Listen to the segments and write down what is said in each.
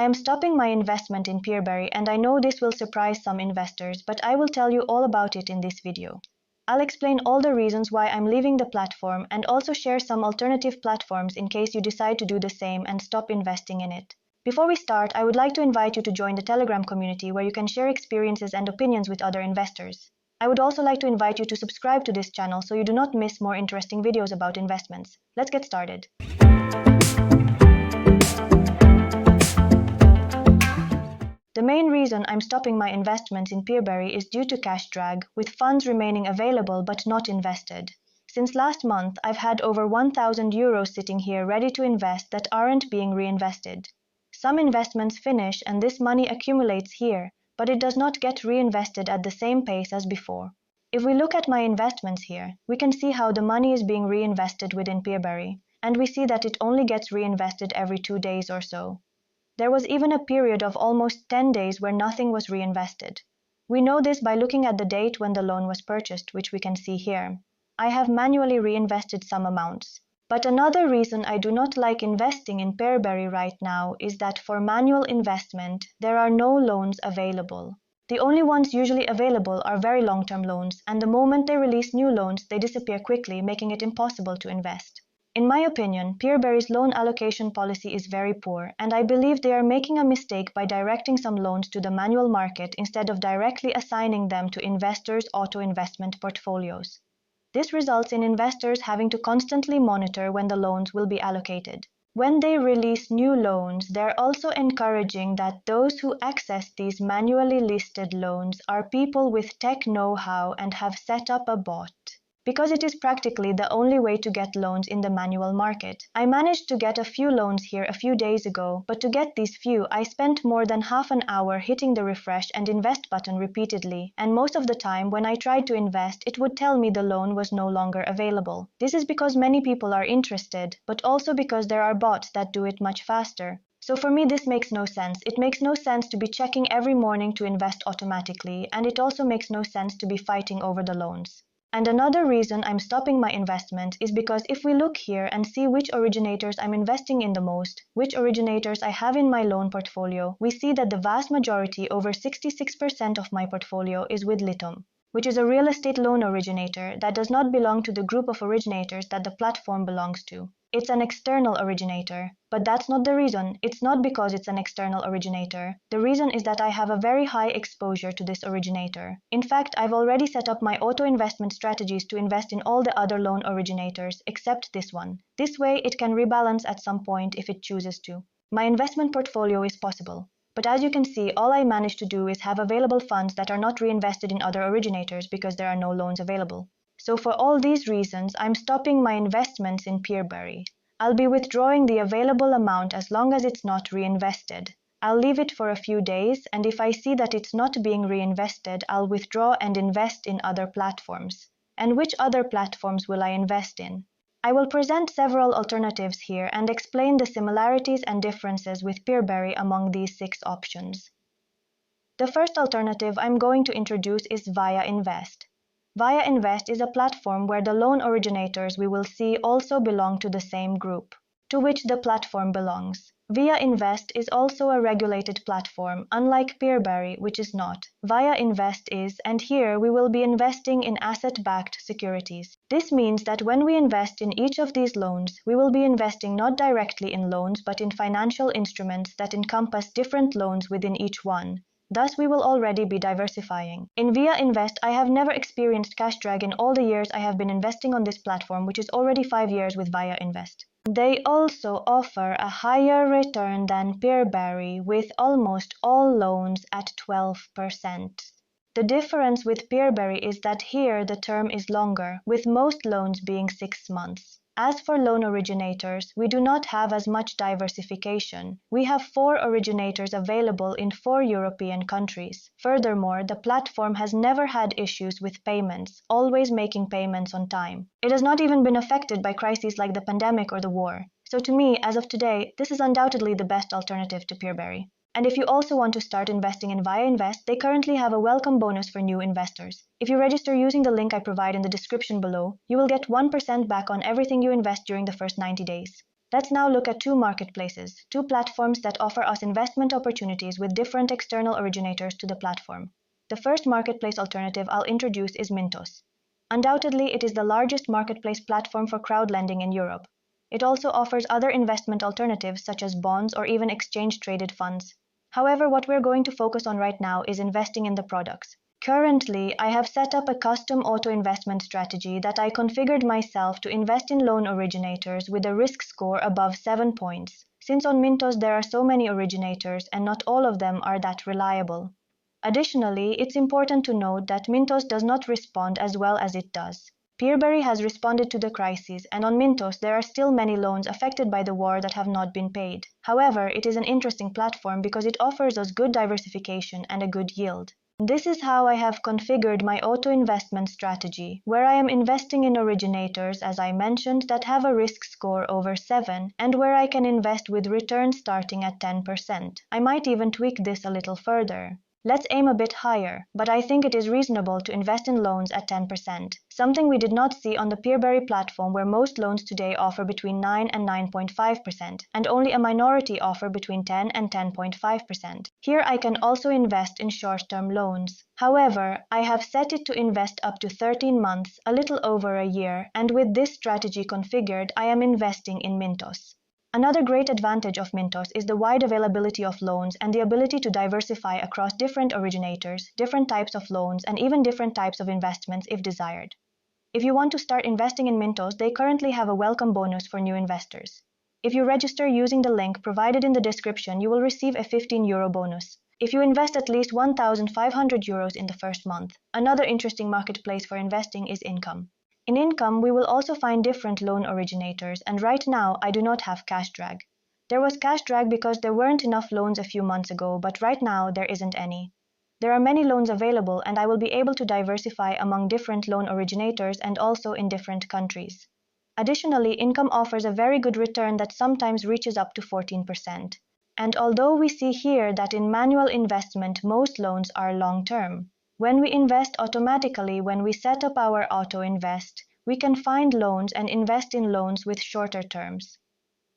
I am stopping my investment in PEERBERRY, and I know this will surprise some investors, but I will tell you all about it in this video. I'll explain all the reasons why I'm leaving the platform and also share some alternative platforms in case you decide to do the same and stop investing in it. Before we start, I would like to invite you to join the Telegram community where you can share experiences and opinions with other investors. I would also like to invite you to subscribe to this channel so you do not miss more interesting videos about investments. Let's get started. The main reason I'm stopping my investments in PEERBERRY is due to cash drag, with funds remaining available but not invested. Since last month, I've had over 1,000 euros sitting here ready to invest that aren't being reinvested. Some investments finish and this money accumulates here, but it does not get reinvested at the same pace as before. If we look at my investments here, we can see how the money is being reinvested within PEERBERRY, and we see that it only gets reinvested every 2 days or so. There was even a period of almost 10 days where nothing was reinvested. We know this by looking at the date when the loan was purchased, which we can see here. I have manually reinvested some amounts. But another reason I do not like investing in PEERBERRY right now is that for manual investment, there are no loans available. The only ones usually available are very long-term loans, and the moment they release new loans, they disappear quickly, making it impossible to invest. In my opinion, PEERBERRY's loan allocation policy is very poor, and I believe they are making a mistake by directing some loans to the manual market instead of directly assigning them to investors' auto-investment portfolios. This results in investors having to constantly monitor when the loans will be allocated. When they release new loans, they're also encouraging that those who access these manually listed loans are people with tech know-how and have set up a bot. Because it is practically the only way to get loans in the manual market. I managed to get a few loans here a few days ago, but to get these few, I spent more than half an hour hitting the refresh and invest button repeatedly, and most of the time when I tried to invest, it would tell me the loan was no longer available. This is because many people are interested, but also because there are bots that do it much faster. So for me, this makes no sense. It makes no sense to be checking every morning to invest automatically, and it also makes no sense to be fighting over the loans. And another reason I'm stopping my investment is because if we look here and see which originators I'm investing in the most, which originators I have in my loan portfolio, we see that the vast majority, over 66% of my portfolio, is with Debitum, which is a real estate loan originator that does not belong to the group of originators that the platform belongs to. It's an external originator, but that's not the reason. It's not because it's an external originator. The reason is that I have a very high exposure to this originator. In fact, I've already set up my auto-investment strategies to invest in all the other loan originators except this one. This way, it can rebalance at some point if it chooses to. My investment portfolio is possible. But as you can see, all I managed to do is have available funds that are not reinvested in other originators because there are no loans available. So for all these reasons, I'm stopping my investments in PEERBERRY. I'll be withdrawing the available amount as long as it's not reinvested. I'll leave it for a few days, and if I see that it's not being reinvested, I'll withdraw and invest in other platforms. And which other platforms will I invest in? I will present several alternatives here and explain the similarities and differences with PEERBERRY among these 6 options. The first alternative I'm going to introduce is ViaInvest. ViaInvest is a platform where the loan originators we will see also belong to the same group, to which the platform belongs. ViaInvest is also a regulated platform, unlike PEERBERRY, which is not. ViaInvest is, and here we will be investing in asset-backed securities. This means that when we invest in each of these loans, we will be investing not directly in loans but in financial instruments that encompass different loans within each one. Thus, we will already be diversifying. In ViaInvest, I have never experienced cash drag in all the years I have been investing on this platform, which is already 5 years with ViaInvest. They also offer a higher return than PEERBERRY, with almost all loans at 12%. The difference with PEERBERRY is that here the term is longer, with most loans being 6 months. As for loan originators, we do not have as much diversification. We have 4 originators available in 4 European countries. Furthermore, the platform has never had issues with payments, always making payments on time. It has not even been affected by crises like the pandemic or the war. So to me, as of today, this is undoubtedly the best alternative to PEERBERRY. And if you also want to start investing in ViaInvest, they currently have a welcome bonus for new investors. If you register using the link I provide in the description below, you will get 1% back on everything you invest during the first 90 days. Let's now look at two marketplaces, two platforms that offer us investment opportunities with different external originators to the platform. The first marketplace alternative I'll introduce is Mintos. Undoubtedly, it is the largest marketplace platform for crowdlending in Europe. It also offers other investment alternatives such as bonds or even exchange-traded funds. However, what we're going to focus on right now is investing in the products. Currently, I have set up a custom auto-investment strategy that I configured myself to invest in loan originators with a risk score above 7 points, since on Mintos there are so many originators and not all of them are that reliable. Additionally, it's important to note that Mintos does not respond as well as it does. PEERBERRY has responded to the crisis, and on Mintos there are still many loans affected by the war that have not been paid. However, it is an interesting platform because it offers us good diversification and a good yield. This is how I have configured my auto-investment strategy, where I am investing in originators, as I mentioned, that have a risk score over 7 and where I can invest with returns starting at 10%. I might even tweak this a little further. Let's aim a bit higher, but I think it is reasonable to invest in loans at 10%, something we did not see on the PEERBERRY platform where most loans today offer between 9 and 9.5%, and only a minority offer between 10 and 10.5%. Here I can also invest in short-term loans. However, I have set it to invest up to 13 months, a little over a year, and with this strategy configured, I am investing in Mintos. Another great advantage of Mintos is the wide availability of loans and the ability to diversify across different originators, different types of loans, and even different types of investments if desired. If you want to start investing in Mintos, they currently have a welcome bonus for new investors. If you register using the link provided in the description, you will receive a €15 bonus. If you invest at least €1,500 in the first month. Another interesting marketplace for investing is Income. In Income, we will also find different loan originators, and right now I do not have cash drag. There was cash drag because there weren't enough loans a few months ago, but right now there isn't any. There are many loans available, and I will be able to diversify among different loan originators and also in different countries. Additionally, Income offers a very good return that sometimes reaches up to 14%. And although we see here that in manual investment most loans are long-term, when we invest automatically, when we set up our auto-invest, we can find loans and invest in loans with shorter terms.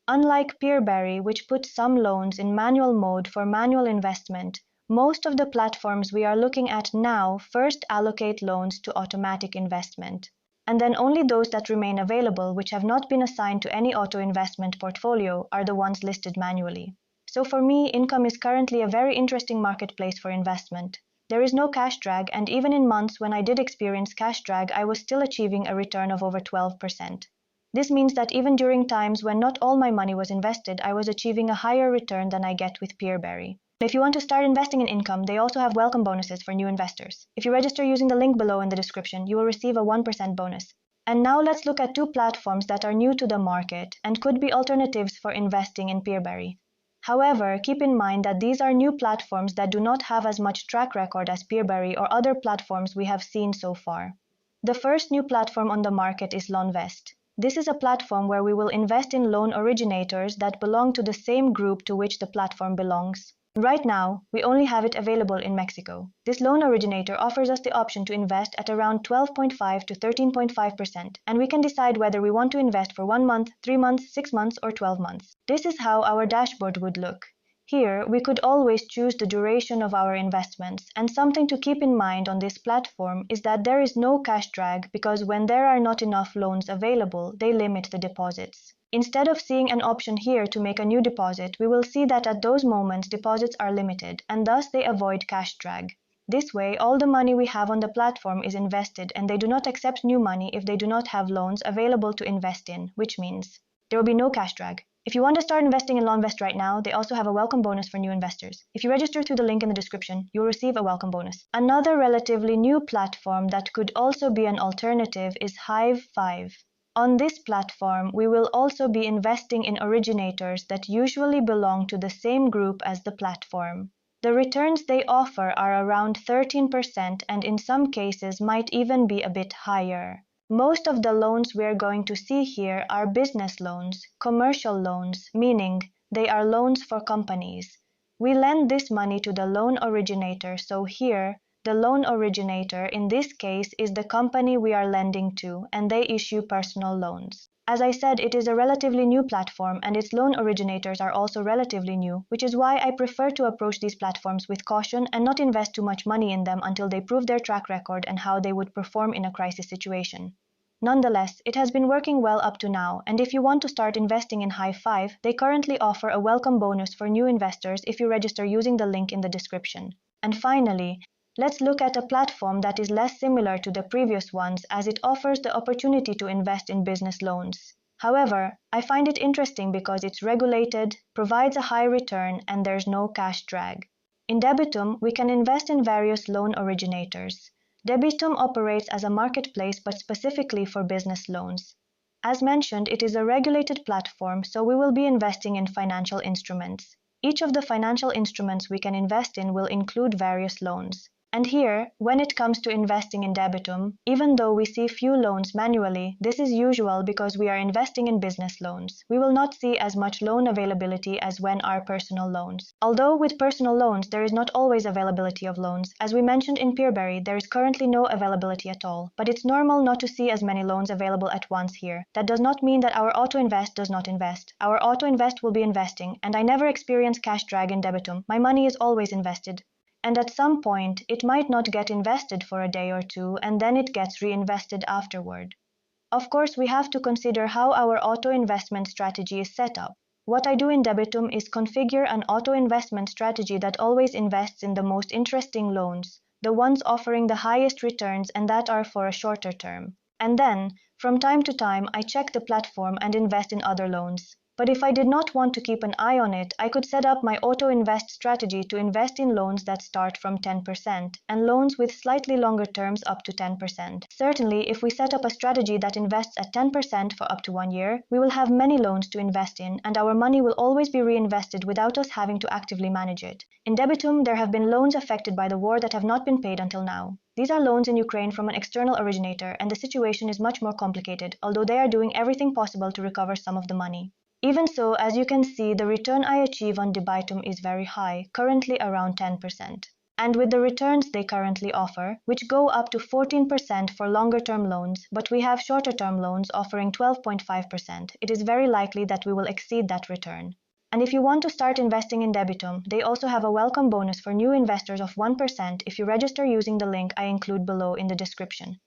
Unlike PEERBERRY, which puts some loans in manual mode for manual investment, most of the platforms we are looking at now first allocate loans to automatic investment, and then only those that remain available which have not been assigned to any auto-investment portfolio are the ones listed manually. So for me, Income is currently a very interesting marketplace for investment. There is no cash drag, and even in months when I did experience cash drag, I was still achieving a return of over 12%. This means that even during times when not all my money was invested, I was achieving a higher return than I get with PEERBERRY. If you want to start investing in Income, they also have welcome bonuses for new investors. If you register using the link below in the description, you will receive a 1% bonus. And now let's look at two platforms that are new to the market and could be alternatives for investing in PEERBERRY. However, keep in mind that these are new platforms that do not have as much track record as PEERBERRY or other platforms we have seen so far. The first new platform on the market is Lonvest. This is a platform where we will invest in loan originators that belong to the same group to which the platform belongs. Right now, we only have it available in Mexico. This loan originator offers us the option to invest at around 12.5 to 13.5%, and we can decide whether we want to invest for 1 month, 3 months, 6 months, or 12 months. This is how our dashboard would look. Here, we could always choose the duration of our investments, and something to keep in mind on this platform is that there is no cash drag because when there are not enough loans available, they limit the deposits. Instead of seeing an option here to make a new deposit, we will see that at those moments deposits are limited, and thus they avoid cash drag. This way, all the money we have on the platform is invested, and they do not accept new money if they do not have loans available to invest in, which means there will be no cash drag. If you want to start investing in Lonvest right now, they also have a welcome bonus for new investors. If you register through the link in the description, you will receive a welcome bonus. Another relatively new platform that could also be an alternative is Hive 5. On this platform, we will also be investing in originators that usually belong to the same group as the platform. The returns they offer are around 13% and in some cases might even be a bit higher. Most of the loans we are going to see here are business loans, commercial loans, meaning they are loans for companies. We lend this money to the loan originator, so here, the loan originator in this case is the company we are lending to, and they issue personal loans. As I said, it is a relatively new platform and its loan originators are also relatively new, which is why I prefer to approach these platforms with caution and not invest too much money in them until they prove their track record and how they would perform in a crisis situation. Nonetheless, it has been working well up to now, and if you want to start investing in High Five, they currently offer a welcome bonus for new investors if you register using the link in the description. And finally, let's look at a platform that is less similar to the previous ones as it offers the opportunity to invest in business loans. However, I find it interesting because it's regulated, provides a high return, and there's no cash drag. In Debitum, we can invest in various loan originators. Debitum operates as a marketplace but specifically for business loans. As mentioned, it is a regulated platform, so we will be investing in financial instruments. Each of the financial instruments we can invest in will include various loans. And here, when it comes to investing in Debitum, even though we see few loans manually, this is usual because we are investing in business loans. We will not see as much loan availability as when our personal loans. Although with personal loans, there is not always availability of loans. As we mentioned in PEERBERRY, there is currently no availability at all. But it's normal not to see as many loans available at once here. That does not mean that our auto invest does not invest. Our auto invest will be investing, and I never experience cash drag in Debitum. My money is always invested. And at some point, it might not get invested for a day or two, and then it gets reinvested afterward. Of course, we have to consider how our auto investment strategy is set up. What I do in Debitum is configure an auto investment strategy that always invests in the most interesting loans, the ones offering the highest returns and that are for a shorter term. And then, from time to time, I check the platform and invest in other loans. But if I did not want to keep an eye on it, I could set up my auto-invest strategy to invest in loans that start from 10% and loans with slightly longer terms up to 10%. Certainly, if we set up a strategy that invests at 10% for up to 1 year, we will have many loans to invest in and our money will always be reinvested without us having to actively manage it. In Debitum, there have been loans affected by the war that have not been paid until now. These are loans in Ukraine from an external originator and the situation is much more complicated, although they are doing everything possible to recover some of the money. Even so, as you can see, the return I achieve on Debitum is very high, currently around 10%. And with the returns they currently offer, which go up to 14% for longer-term loans, but we have shorter-term loans offering 12.5%, it is very likely that we will exceed that return. And if you want to start investing in Debitum, they also have a welcome bonus for new investors of 1% if you register using the link I include below in the description.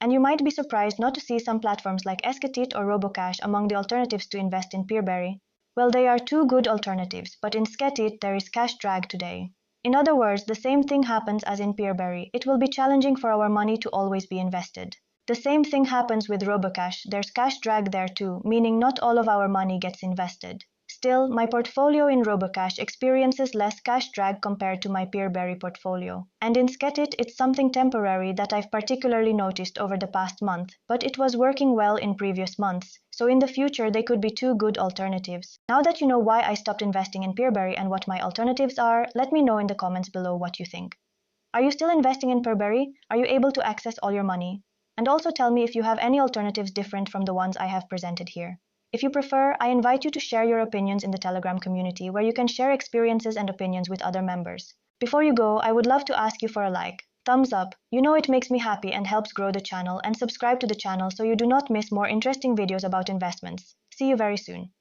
And you might be surprised not to see some platforms like Esketit or Robocash among the alternatives to invest in PEERBERRY. Well, they are two good alternatives, but in Sketit there is cash drag today. In other words, the same thing happens as in PEERBERRY. It will be challenging for our money to always be invested. The same thing happens with Robocash. There's cash drag there too, meaning not all of our money gets invested. Still, my portfolio in Robocash experiences less cash drag compared to my PEERBERRY portfolio. And in Sketit, it's something temporary that I've particularly noticed over the past month, but it was working well in previous months, so in the future they could be two good alternatives. Now that you know why I stopped investing in PEERBERRY and what my alternatives are, let me know in the comments below what you think. Are you still investing in PEERBERRY? Are you able to access all your money? And also tell me if you have any alternatives different from the ones I have presented here. If you prefer, I invite you to share your opinions in the Telegram community where you can share experiences and opinions with other members. Before you go, I would love to ask you for a like, thumbs up, you know it makes me happy and helps grow the channel, and subscribe to the channel so you do not miss more interesting videos about investments. See you very soon.